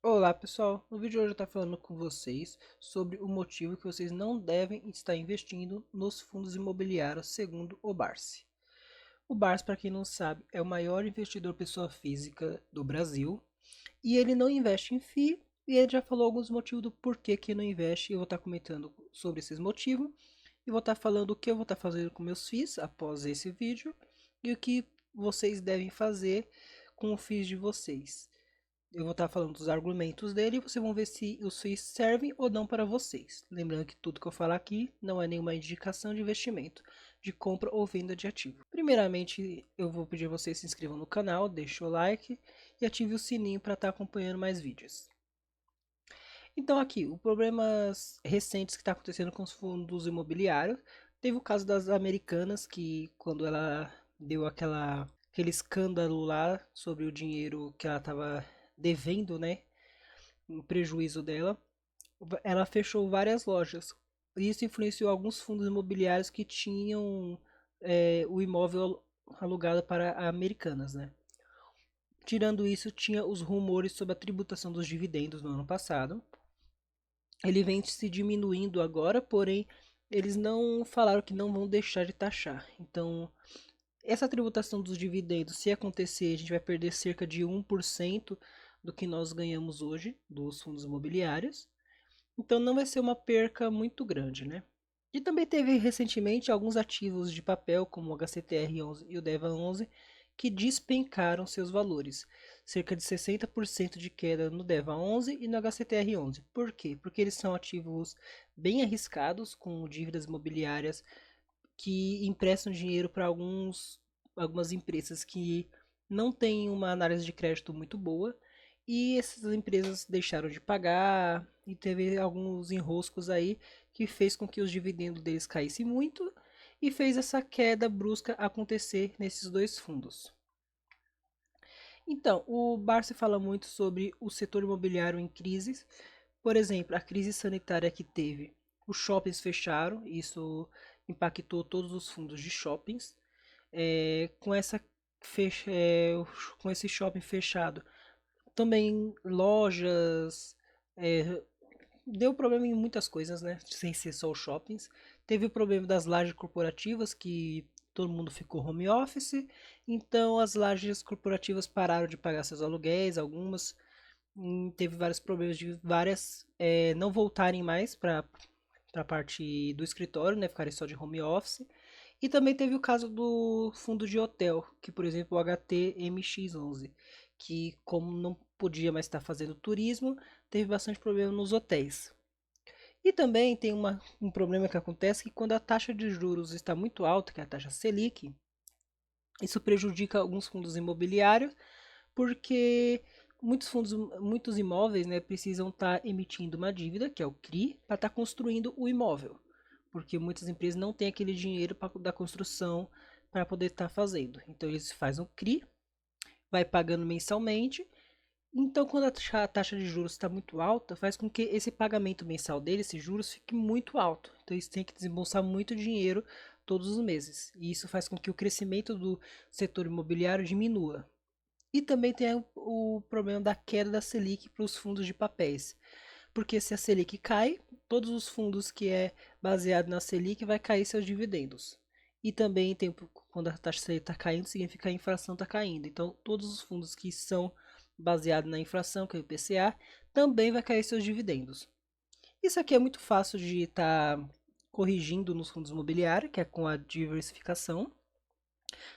Olá pessoal, no vídeo de hoje eu estou falando com vocês sobre o motivo que vocês não devem estar investindo nos fundos imobiliários segundo o Barsi. O Barsi, para quem não sabe, é o maior investidor pessoa física do Brasil e ele não investe em FII e ele já falou alguns motivos do porquê que não investe. Eu vou estar comentando sobre esses motivos e vou estar falando o que eu vou estar fazendo com meus FIIs após esse vídeo e o que vocês devem fazer com o FIIs de vocês. Eu vou estar falando dos argumentos dele e vocês vão ver se os FIIs servem ou não para vocês. Lembrando que tudo que eu falar aqui não é nenhuma indicação de investimento, de compra ou venda de ativo. Primeiramente, eu vou pedir a vocês se inscrevam no canal, deixem o like e ative o sininho para estar acompanhando mais vídeos. Então aqui, os problemas recentes que está acontecendo com os fundos imobiliários, teve o caso das Americanas, que quando ela deu aquele escândalo lá sobre o dinheiro que ela estava devendo, né, um prejuízo dela, ela fechou várias lojas. Isso influenciou alguns fundos imobiliários que tinham o imóvel alugado para Americanas, né? Tirando isso, tinha os rumores sobre a tributação dos dividendos no ano passado. Ele vem se diminuindo agora, porém eles não falaram que não vão deixar de taxar. Então, essa tributação dos dividendos, se acontecer, a gente vai perder cerca de 1% do que nós ganhamos hoje dos fundos imobiliários. Então não vai ser uma perca muito grande, né? E também teve recentemente alguns ativos de papel, como o HCTR11 e o DEVA11, que despencaram seus valores. Cerca de 60% de queda no DEVA11 e no HCTR11. Por quê? Porque eles são ativos bem arriscados, com dívidas imobiliárias que emprestam dinheiro para algumas empresas que não têm uma análise de crédito muito boa e essas empresas deixaram de pagar e teve alguns enroscos aí que fez com que os dividendos deles caíssem muito e fez essa queda brusca acontecer nesses dois fundos. Então, o Barsi fala muito sobre o setor imobiliário em crises. Por exemplo, a crise sanitária que teve, os shoppings fecharam, isso impactou todos os fundos de shoppings. Com com esse shopping fechado, também lojas, é, deu problema em muitas coisas, né? Sem ser só os shoppings. Teve o problema das lajes corporativas, que todo mundo ficou home office, então as lajes corporativas pararam de pagar seus aluguéis, algumas. Teve vários problemas de várias não voltarem mais para a parte do escritório, né? Ficarem só de home office. E também teve o caso do fundo de hotel, que por exemplo o HTMX11, que como não podia mais estar fazendo turismo, teve bastante problema nos hotéis. E também tem um problema que acontece que quando a taxa de juros está muito alta, que é a taxa Selic, isso prejudica alguns fundos imobiliários, porque muitos imóveis, né, precisam estar emitindo uma dívida, que é o CRI, para estar construindo o imóvel. Porque muitas empresas não têm aquele dinheiro da construção para poder estar fazendo. Então eles fazem o CRI, vai pagando mensalmente. Então, quando a taxa de juros está muito alta, faz com que esse pagamento mensal deles, esses juros, fique muito alto. Então, eles têm que desembolsar muito dinheiro todos os meses. E isso faz com que o crescimento do setor imobiliário diminua. E também tem o problema da queda da Selic para os fundos de papéis. Porque se a Selic cai, todos os fundos que é baseado na Selic vai cair seus dividendos. E também tem quando a taxa Selic está caindo, significa que a inflação está caindo. Então, todos os fundos que são baseados na inflação, que é o IPCA, também vai cair seus dividendos. Isso aqui é muito fácil de estar corrigindo nos fundos imobiliários, que é com a diversificação.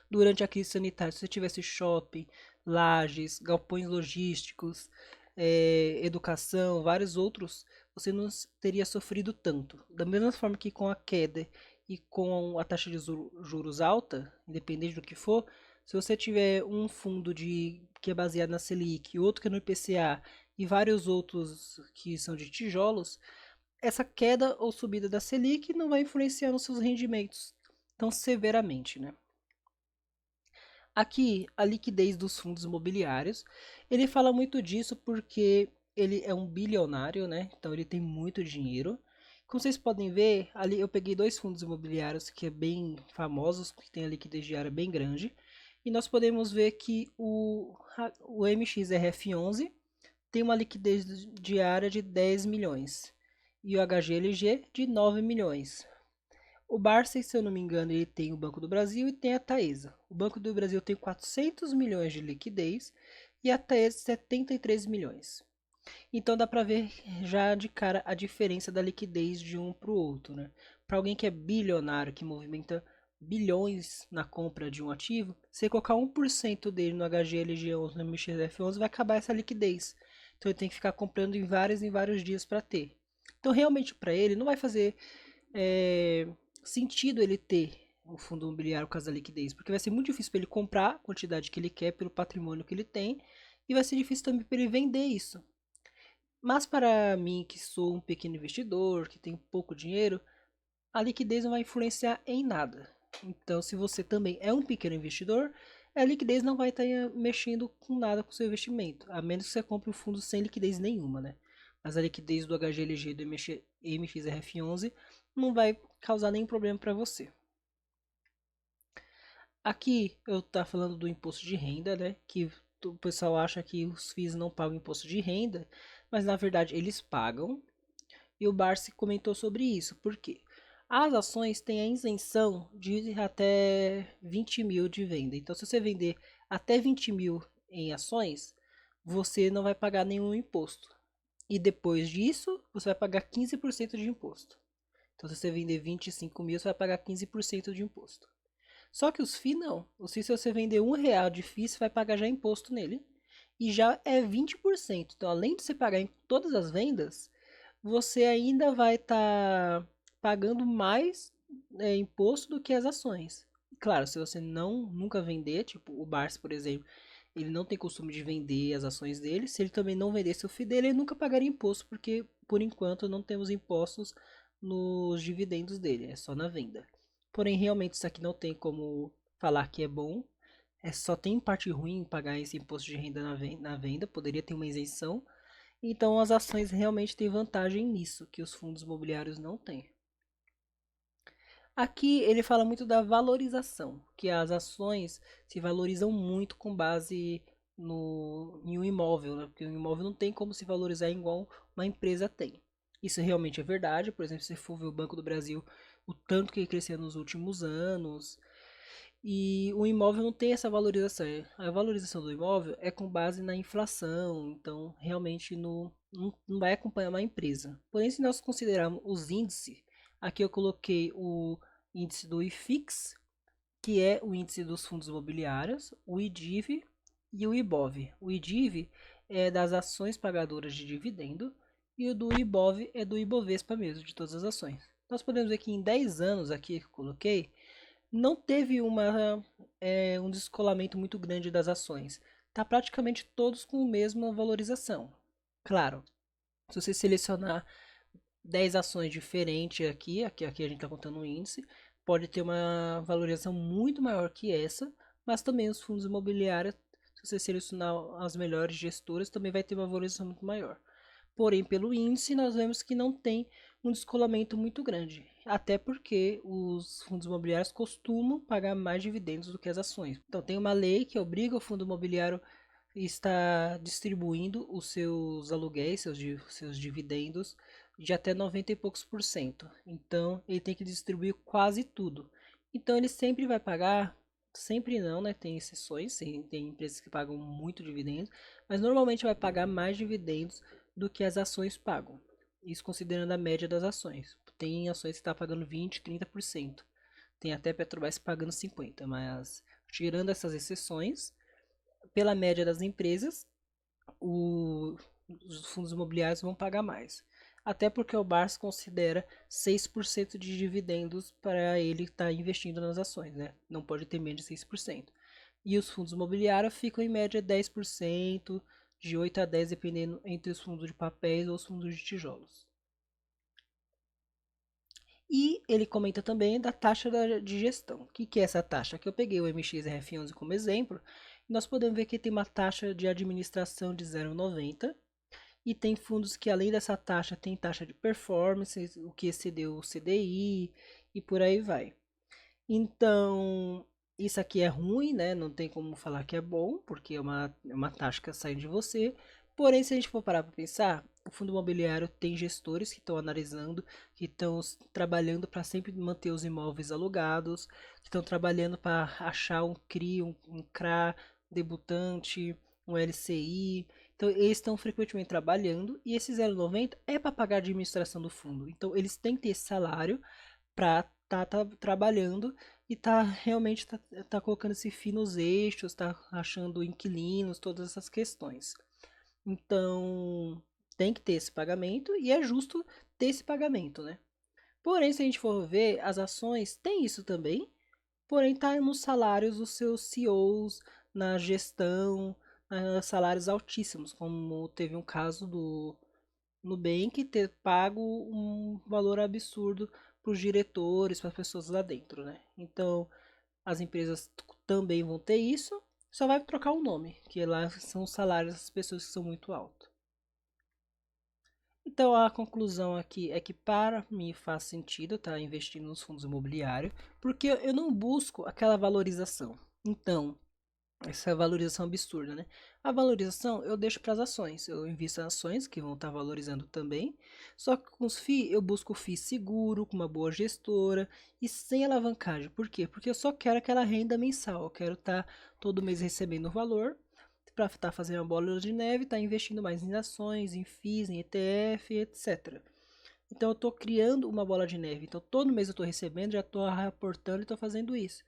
Durante a crise sanitária, se você tivesse shopping, lajes, galpões logísticos, educação, vários outros, você não teria sofrido tanto. Da mesma forma que com a queda e com a taxa de juros alta, independente do que for, se você tiver um fundo que é baseado na Selic, outro que é no IPCA e vários outros que são de tijolos, essa queda ou subida da Selic não vai influenciar nos seus rendimentos tão severamente, né? Aqui, a liquidez dos fundos imobiliários. Ele fala muito disso porque ele é um bilionário, né? Então ele tem muito dinheiro. Como vocês podem ver, ali eu peguei dois fundos imobiliários que é bem famosos, que tem a liquidez diária bem grande. E nós podemos ver que o MXRF11 tem uma liquidez diária de 10 milhões e o HGLG de 9 milhões. O Barclays, se eu não me engano, ele tem o Banco do Brasil e tem a Taesa. O Banco do Brasil tem 400 milhões de liquidez e a Taesa 73 milhões. Então dá para ver já de cara a diferença da liquidez de um para o outro, né? Para alguém que é bilionário, que movimenta bilhões na compra de um ativo, você colocar 1% dele no HGLG11, no MXF11, vai acabar essa liquidez. Então ele tem que ficar comprando em vários dias para ter. Então realmente para ele não vai fazer é, sentido ele ter o fundo imobiliário por causa da liquidez, porque vai ser muito difícil para ele comprar a quantidade que ele quer pelo patrimônio que ele tem e vai ser difícil também para ele vender isso. Mas para mim, que sou um pequeno investidor, que tem pouco dinheiro, a liquidez não vai influenciar em nada. Então, se você também é um pequeno investidor, a liquidez não vai estar mexendo com nada com o seu investimento, a menos que você compre um fundo sem liquidez nenhuma, né? Mas a liquidez do HGLG e do MXRF11 não vai causar nenhum problema para você. Aqui eu tá falando do imposto de renda, né? Que o pessoal acha que os FIIs não pagam imposto de renda, mas na verdade eles pagam. E o Barsi comentou sobre isso, porque as ações têm a isenção de até 20 mil de venda. Então, se você vender até 20 mil em ações, você não vai pagar nenhum imposto. E depois disso, você vai pagar 15% de imposto. Então, se você vender 25 mil, você vai pagar 15% de imposto. Só que os FII não. Os FII, se você vender R$ 1 de FII, você vai pagar já imposto nele. E já é 20%. Então, além de você pagar em todas as vendas, você ainda vai estar pagando mais imposto do que as ações. Claro, se você não nunca vender, tipo o Barça, por exemplo, ele não tem costume de vender as ações dele. Se ele também não vendesse o FII dele, ele nunca pagaria imposto, porque por enquanto não temos impostos nos dividendos dele, é só na venda. Porém, realmente isso aqui não tem como falar que é bom. É só tem parte ruim em pagar esse imposto de renda na venda, poderia ter uma isenção. Então as ações realmente têm vantagem nisso, que os fundos imobiliários não têm. Aqui ele fala muito da valorização, que as ações se valorizam muito com base em um imóvel, né? Porque o imóvel não tem como se valorizar igual uma empresa tem. Isso realmente é verdade. Por exemplo, se você for ver o Banco do Brasil, o tanto que ele cresceu nos últimos anos, e o imóvel não tem essa valorização. A valorização do imóvel é com base na inflação, então realmente não vai acompanhar uma empresa. Porém, se nós considerarmos os índices, aqui eu coloquei o índice do IFIX, que é o índice dos fundos imobiliários, o IDIV e o IBOV. O IDIV é das ações pagadoras de dividendo e o do IBOV é do Ibovespa mesmo, de todas as ações. Nós podemos ver que em 10 anos aqui que eu coloquei, não teve um descolamento muito grande das ações. Está praticamente todos com a mesma valorização. Claro, se você selecionar 10 ações diferentes aqui a gente está contando um índice, pode ter uma valorização muito maior que essa, mas também os fundos imobiliários, se você selecionar as melhores gestoras, também vai ter uma valorização muito maior. Porém, pelo índice, nós vemos que não tem um descolamento muito grande, até porque os fundos imobiliários costumam pagar mais dividendos do que as ações. Então, tem uma lei que obriga o fundo imobiliário a estar distribuindo os seus aluguéis, seus dividendos, de até 90 e poucos por cento. Então, ele tem que distribuir quase tudo. Então, ele sempre vai pagar, sempre não, né? Tem exceções, tem empresas que pagam muito dividendos, mas normalmente vai pagar mais dividendos do que as ações pagam. Isso considerando a média das ações. Tem ações que está pagando 20, 30%. Tem até Petrobras pagando 50%. Mas tirando essas exceções, pela média das empresas, os fundos imobiliários vão pagar mais. Até porque o Barça considera 6% de dividendos para ele estar investindo nas ações, né? Não pode ter menos de 6%. E os fundos imobiliários ficam em média 10%, de 8 a 10, dependendo entre os fundos de papéis ou os fundos de tijolos. E ele comenta também da taxa de gestão. O que é essa taxa? Aqui eu peguei o MXRF11 como exemplo. E nós podemos ver que tem uma taxa de administração de 0,90. E tem fundos que além dessa taxa tem taxa de performance, o que excedeu o CDI e por aí vai. Então, isso aqui é ruim, né? Não tem como falar que é bom, porque é uma taxa que sai de você. Porém, se a gente for parar para pensar, o fundo imobiliário tem gestores que estão analisando, que estão trabalhando para sempre manter os imóveis alugados, que estão trabalhando para achar um CRI, um CRA debutante, um LCI. Então, eles estão frequentemente trabalhando e esse 0,90 é para pagar a administração do fundo. Então, eles têm que ter esse salário para tá trabalhando e tá colocando esse fio nos eixos, tá achando inquilinos, todas essas questões. Então, tem que ter esse pagamento e é justo ter esse pagamento, né? Porém, se a gente for ver, as ações têm isso também, porém tá nos salários dos seus CEOs, na gestão, salários altíssimos, como teve um caso do Nubank ter pago um valor absurdo para os diretores, para as pessoas lá dentro, né? Então, as empresas também vão ter isso, só vai trocar o nome, que lá são os salários das pessoas que são muito altos. Então a conclusão aqui é que para mim faz sentido estar investindo nos fundos imobiliários, porque eu não busco aquela valorização. Então, essa valorização absurda, né? A valorização eu deixo para as ações. Eu invisto em ações que vão estar valorizando também. Só que com os FII eu busco o FII seguro, com uma boa gestora e sem alavancagem. Por quê? Porque eu só quero aquela renda mensal. Eu quero estar todo mês recebendo o valor para estar fazendo uma bola de neve, estar investindo mais em ações, em FIIs, em ETF, etc. Então eu estou criando uma bola de neve. Então todo mês eu estou recebendo, já estou reportando e estou fazendo isso.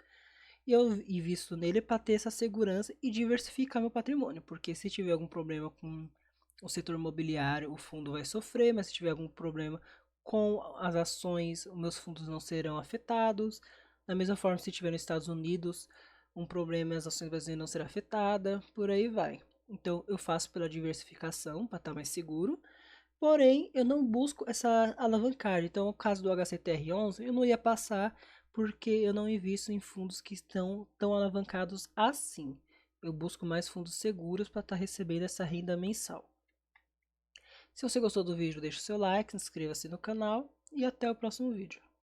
E eu invisto nele para ter essa segurança e diversificar meu patrimônio, porque se tiver algum problema com o setor imobiliário, o fundo vai sofrer, mas se tiver algum problema com as ações, os meus fundos não serão afetados. Da mesma forma, se tiver nos Estados Unidos um problema, as ações brasileiras não serão afetadas, por aí vai. Então eu faço pela diversificação para estar mais seguro. Porém, eu não busco essa alavancagem. Então, no caso do HCTR11, eu não ia passar porque eu não invisto em fundos que estão tão alavancados assim. Eu busco mais fundos seguros para estar recebendo essa renda mensal. Se você gostou do vídeo, deixe seu like, inscreva-se no canal e até o próximo vídeo.